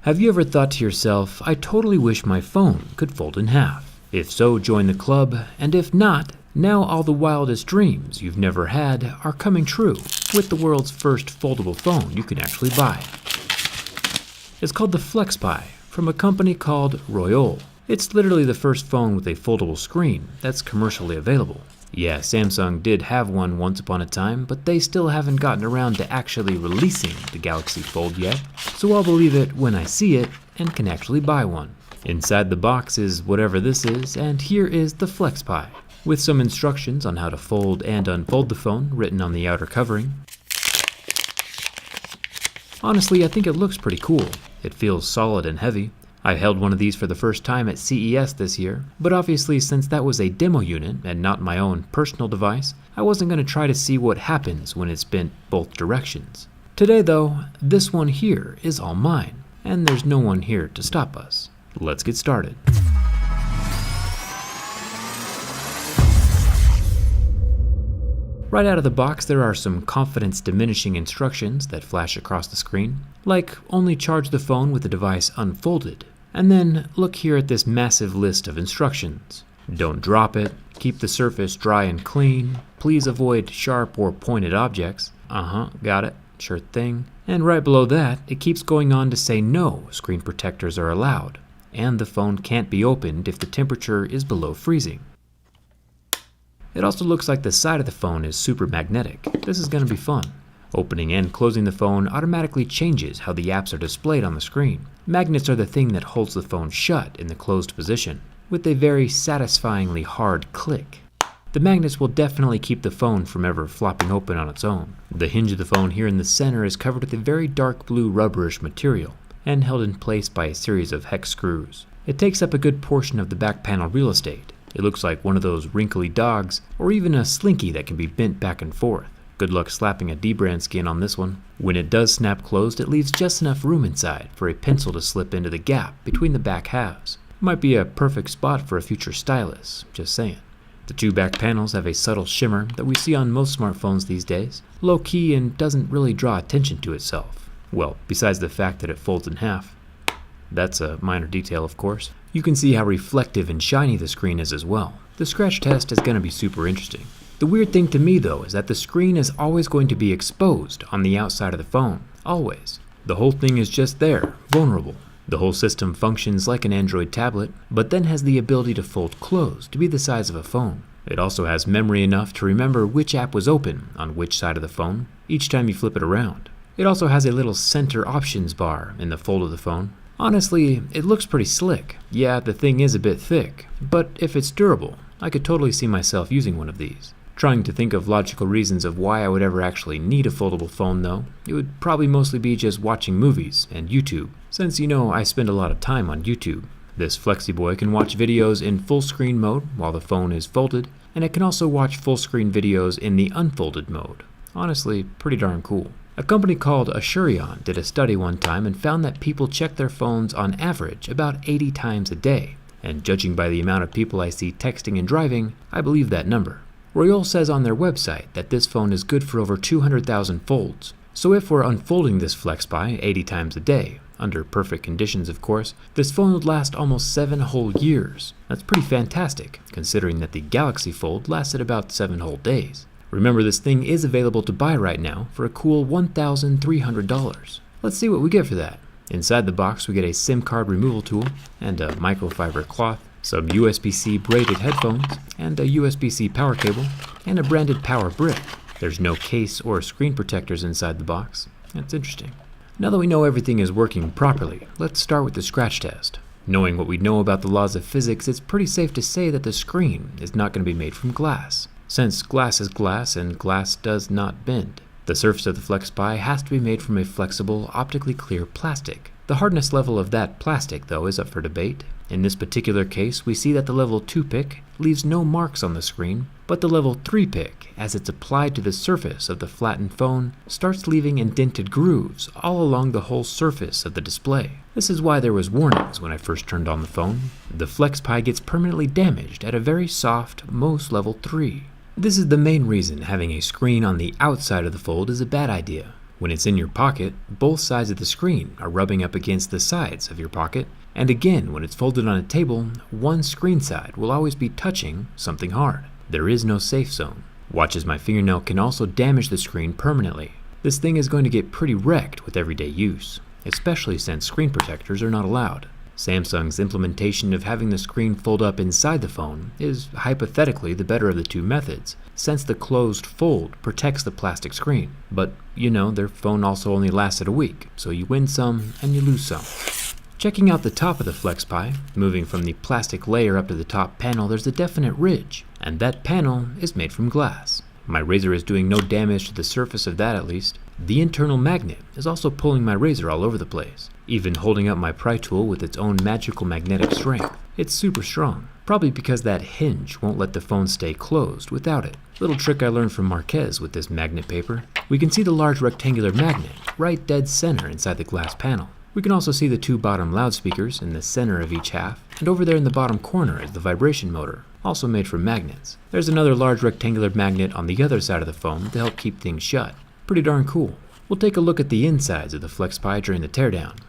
Have you ever thought to yourself, I totally wish my phone could fold in half? If so, join the club, and if not, now all the wildest dreams you've never had are coming true with the world's first foldable phone you can actually buy. It's called the FlexPi from a company called Royole. It's literally the first phone with a foldable screen that's commercially available. Yeah, Samsung did have one once upon a time, but they still haven't gotten around to actually releasing the Galaxy Fold yet, so I'll believe it when I see it and can actually buy one. Inside the box is whatever this is, and here is the FlexPi, with some instructions on how to fold and unfold the phone written on the outer covering. Honestly, I think it looks pretty cool. It feels solid and heavy. I held one of these for the first time at CES this year, but obviously since that was a demo unit and not my own personal device, I wasn't going to try to see what happens when it's bent both directions. Today though, this one here is all mine, and there's no one here to stop us. Let's get started. Right out of the box, there are some confidence-diminishing instructions that flash across the screen, like only charge the phone with the device unfolded. And then look here at this massive list of instructions. Don't drop it, keep the surface dry and clean, please avoid sharp or pointed objects. Got it, sure thing. And right below that, it keeps going on to say no screen protectors are allowed, and the phone can't be opened if the temperature is below freezing. It also looks like the side of the phone is super magnetic. This is going to be fun. Opening and closing the phone automatically changes how the apps are displayed on the screen. Magnets are the thing that holds the phone shut in the closed position, with a very satisfyingly hard click. The magnets will definitely keep the phone from ever flopping open on its own. The hinge of the phone here in the center is covered with a very dark blue rubberish material and held in place by a series of hex screws. It takes up a good portion of the back panel real estate. It looks like one of those wrinkly dogs, or even a slinky that can be bent back and forth. Good luck slapping a D-brand skin on this one. When it does snap closed, it leaves just enough room inside for a pencil to slip into the gap between the back halves. Might be a perfect spot for a future stylus, just saying. The two back panels have a subtle shimmer that we see on most smartphones these days, low-key and doesn't really draw attention to itself. Well, besides the fact that it folds in half. That's a minor detail, of course. You can see how reflective and shiny the screen is as well. The scratch test is going to be super interesting. The weird thing to me though is that the screen is always going to be exposed on the outside of the phone. Always. The whole thing is just there, vulnerable. The whole system functions like an Android tablet, but then has the ability to fold closed to be the size of a phone. It also has memory enough to remember which app was open on which side of the phone each time you flip it around. It also has a little center options bar in the fold of the phone. Honestly, it looks pretty slick. Yeah, the thing is a bit thick, but if it's durable, I could totally see myself using one of these. Trying to think of logical reasons of why I would ever actually need a foldable phone though, it would probably mostly be just watching movies and YouTube, since you know I spend a lot of time on YouTube. This FlexiBoy can watch videos in full screen mode while the phone is folded, and it can also watch full screen videos in the unfolded mode. Honestly, pretty darn cool. A company called Asurion did a study one time and found that people check their phones on average about 80 times a day, and judging by the amount of people I see texting and driving, I believe that number. Royole says on their website that this phone is good for over 200,000 folds, so if we're unfolding this FlexPi 80 times a day, under perfect conditions of course, this phone would last almost 7 whole years. That's pretty fantastic, considering that the Galaxy Fold lasted about 7 whole days. Remember, this thing is available to buy right now for a cool $1,300. Let's see what we get for that. Inside the box we get a SIM card removal tool and a microfiber cloth, some USB-C braided headphones, and a USB-C power cable, and a branded power brick. There's no case or screen protectors inside the box. That's interesting. Now that we know everything is working properly, let's start with the scratch test. Knowing what we know about the laws of physics, it's pretty safe to say that the screen is not going to be made from glass, since glass is glass and glass does not bend. The surface of the FlexPi has to be made from a flexible, optically clear plastic. The hardness level of that plastic, though, is up for debate. In this particular case, we see that the level 2 pick leaves no marks on the screen, but the level 3 pick, as it's applied to the surface of the flattened phone, starts leaving indented grooves all along the whole surface of the display. This is why there was warnings when I first turned on the phone. The FlexPi gets permanently damaged at a very soft Mohs level 3. This is the main reason having a screen on the outside of the fold is a bad idea. When it's in your pocket, both sides of the screen are rubbing up against the sides of your pocket, and again, when it's folded on a table, one screen side will always be touching something hard. There is no safe zone. Watch as my fingernail can also damage the screen permanently. This thing is going to get pretty wrecked with everyday use, especially since screen protectors are not allowed. Samsung's implementation of having the screen fold up inside the phone is hypothetically the better of the two methods, since the closed fold protects the plastic screen. But, their phone also only lasted a week, so you win some and you lose some. Checking out the top of the FlexPi, moving from the plastic layer up to the top panel, there's a definite ridge, and that panel is made from glass. My razor is doing no damage to the surface of that, at least. The internal magnet is also pulling my razor all over the place, even holding up my pry tool with its own magical magnetic strength. It's super strong, probably because that hinge won't let the phone stay closed without it. Little trick I learned from Marquez with this magnet paper. We can see the large rectangular magnet right dead center inside the glass panel. We can also see the two bottom loudspeakers in the center of each half, and over there in the bottom corner is the vibration motor, also made from magnets. There's another large rectangular magnet on the other side of the phone to help keep things shut. Pretty darn cool. We'll take a look at the insides of the FlexPi during the teardown,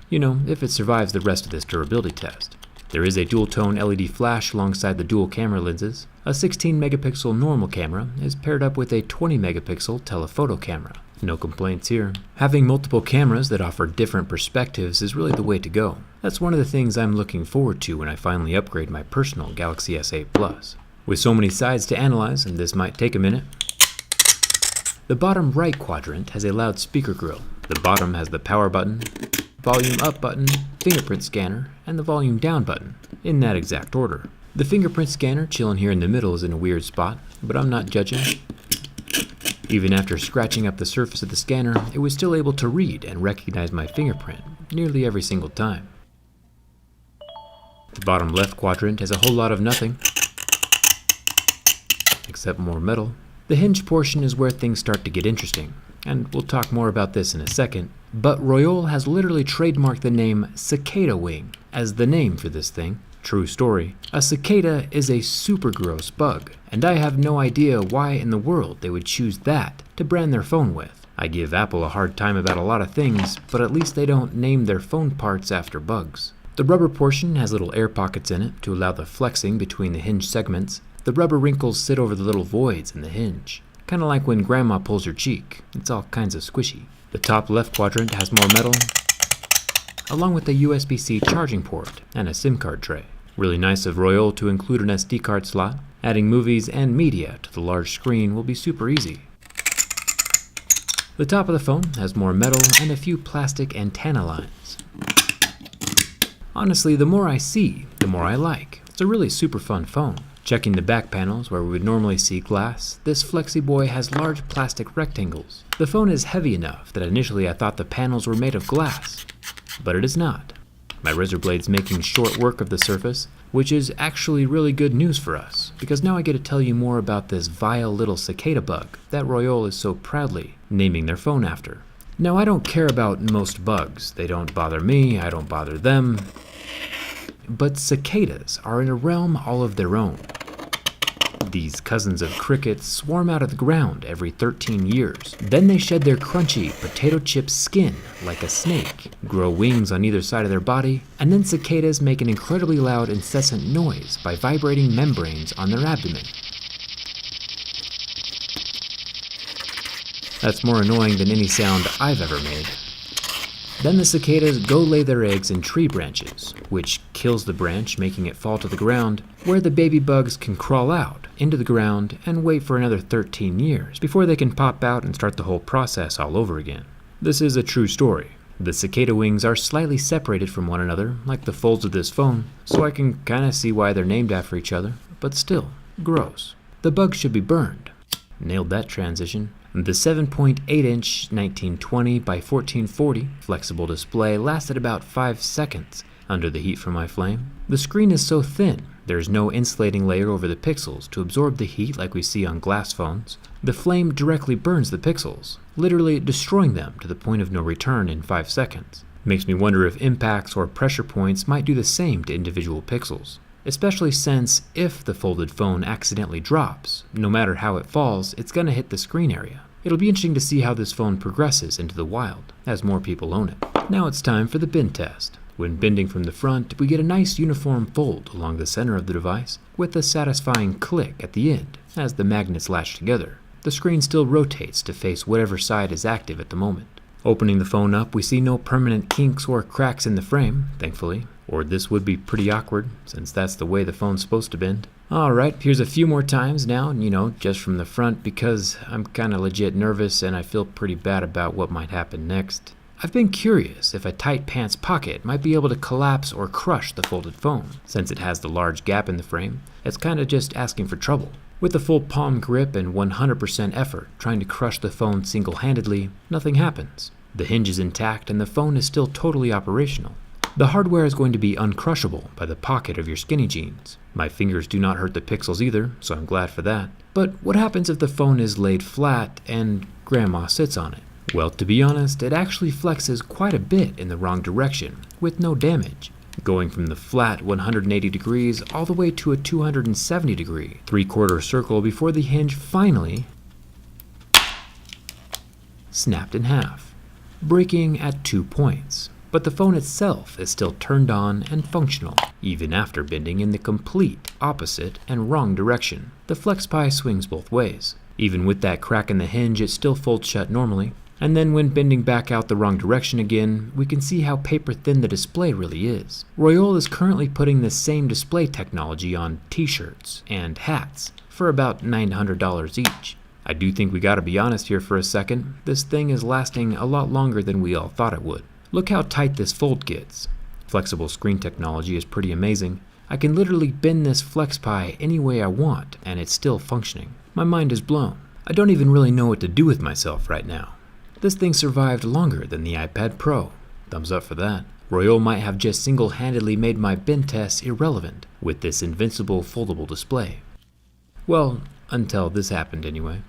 if it survives the rest of this durability test. There is a dual-tone LED flash alongside the dual camera lenses. A 16-megapixel normal camera is paired up with a 20-megapixel telephoto camera. No complaints here. Having multiple cameras that offer different perspectives is really the way to go. That's one of the things I'm looking forward to when I finally upgrade my personal Galaxy S8 Plus. With so many sides to analyze, and this might take a minute, the bottom right quadrant has a loudspeaker grill. The bottom has the power button, volume up button, fingerprint scanner, and the volume down button, in that exact order. The fingerprint scanner chilling here in the middle is in a weird spot, but I'm not judging. Even after scratching up the surface of the scanner, it was still able to read and recognize my fingerprint nearly every single time. The bottom left quadrant has a whole lot of nothing, except more metal. The hinge portion is where things start to get interesting, and we'll talk more about this in a second, but Royole has literally trademarked the name cicada wing as the name for this thing. True story. A cicada is a super gross bug, and I have no idea why in the world they would choose that to brand their phone with. I give Apple a hard time about a lot of things, but at least they don't name their phone parts after bugs. The rubber portion has little air pockets in it to allow the flexing between the hinge segments. The rubber wrinkles sit over the little voids in the hinge, kind of like when grandma pulls your cheek. It's all kinds of squishy. The top left quadrant has more metal, along with a USB-C charging port and a SIM card tray. Really nice of Royole to include an SD card slot. Adding movies and media to the large screen will be super easy. The top of the phone has more metal and a few plastic antenna lines. Honestly, the more I see, the more I like. It's a really super fun phone. Checking the back panels where we would normally see glass, this Flexi Boy has large plastic rectangles. The phone is heavy enough that initially I thought the panels were made of glass, but it is not. My razor blade's making short work of the surface, which is actually really good news for us, because now I get to tell you more about this vile little cicada bug that Royole is so proudly naming their phone after. Now, I don't care about most bugs. They don't bother me, I don't bother them. But cicadas are in a realm all of their own. These cousins of crickets swarm out of the ground every 13 years. Then they shed their crunchy potato chip skin like a snake, grow wings on either side of their body, and then cicadas make an incredibly loud, incessant noise by vibrating membranes on their abdomen. That's more annoying than any sound I've ever made. Then the cicadas go lay their eggs in tree branches, which kills the branch, making it fall to the ground, where the baby bugs can crawl out into the ground and wait for another 13 years before they can pop out and start the whole process all over again. This is a true story. The cicada wings are slightly separated from one another, like the folds of this phone, so I can kinda see why they're named after each other, but still, gross. The bugs should be burned. Nailed that transition. The 7.8-inch 1920 by 1440 flexible display lasted about 5 seconds under the heat from my flame. The screen is so thin, there's no insulating layer over the pixels to absorb the heat like we see on glass phones. The flame directly burns the pixels, literally destroying them to the point of no return in 5 seconds. Makes me wonder if impacts or pressure points might do the same to individual pixels. Especially since if the folded phone accidentally drops, no matter how it falls, it's gonna hit the screen area. It'll be interesting to see how this phone progresses into the wild as more people own it. Now it's time for the bend test. When bending from the front, we get a nice uniform fold along the center of the device with a satisfying click at the end as the magnets latch together. The screen still rotates to face whatever side is active at the moment. Opening the phone up, we see no permanent kinks or cracks in the frame, thankfully, or this would be pretty awkward since that's the way the phone's supposed to bend. Alright, here's a few more times now, just from the front because I'm kinda legit nervous and I feel pretty bad about what might happen next. I've been curious if a tight pants pocket might be able to collapse or crush the folded phone. Since it has the large gap in the frame, it's kinda just asking for trouble. With a full palm grip and 100% effort trying to crush the phone single-handedly, nothing happens. The hinge is intact and the phone is still totally operational. The hardware is going to be uncrushable by the pocket of your skinny jeans. My fingers do not hurt the pixels either, so I'm glad for that. But what happens if the phone is laid flat and grandma sits on it? Well, to be honest, it actually flexes quite a bit in the wrong direction, with no damage, going from the flat 180 degrees all the way to a 270 degree three-quarter circle before the hinge finally snapped in half, breaking at 2 points. But the phone itself is still turned on and functional, even after bending in the complete opposite and wrong direction. The FlexPi swings both ways. Even with that crack in the hinge, it still folds shut normally. And then when bending back out the wrong direction again, we can see how paper thin the display really is. Royole is currently putting this same display technology on t-shirts and hats for about $900 each. I do think we gotta be honest here for a second. This thing is lasting a lot longer than we all thought it would. Look how tight this fold gets. Flexible screen technology is pretty amazing. I can literally bend this FlexPi any way I want and it's still functioning. My mind is blown. I don't even really know what to do with myself right now. This thing survived longer than the iPad Pro. Thumbs up for that. Royole might have just single-handedly made my bend tests irrelevant with this invincible foldable display. Well, until this happened anyway.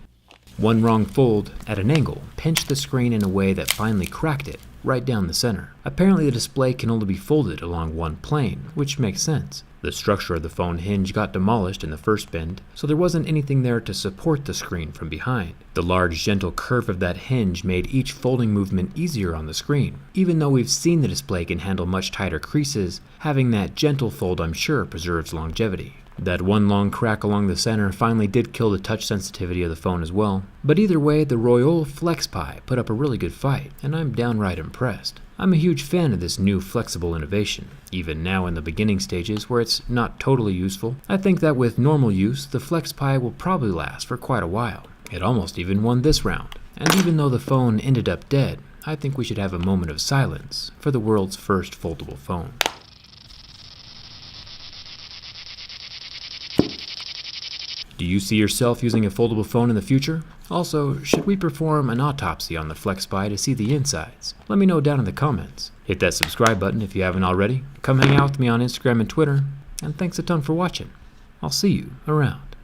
One wrong fold at an angle pinched the screen in a way that finally cracked it right down the center. Apparently the display can only be folded along one plane, which makes sense. The structure of the phone hinge got demolished in the first bend, so there wasn't anything there to support the screen from behind. The large, gentle curve of that hinge made each folding movement easier on the screen. Even though we've seen the display can handle much tighter creases, having that gentle fold I'm sure preserves longevity. That one long crack along the center finally did kill the touch sensitivity of the phone as well. But either way, the Royole FlexPi put up a really good fight, and I'm downright impressed. I'm a huge fan of this new flexible innovation, even now in the beginning stages where it's not totally useful. I think that with normal use, the FlexPi will probably last for quite a while. It almost even won this round. And even though the phone ended up dead, I think we should have a moment of silence for the world's first foldable phone. Do you see yourself using a foldable phone in the future? Also, should we perform an autopsy on the FlexPi to see the insides? Let me know down in the comments. Hit that subscribe button if you haven't already. Come hang out with me on Instagram and Twitter. And thanks a ton for watching. I'll see you around.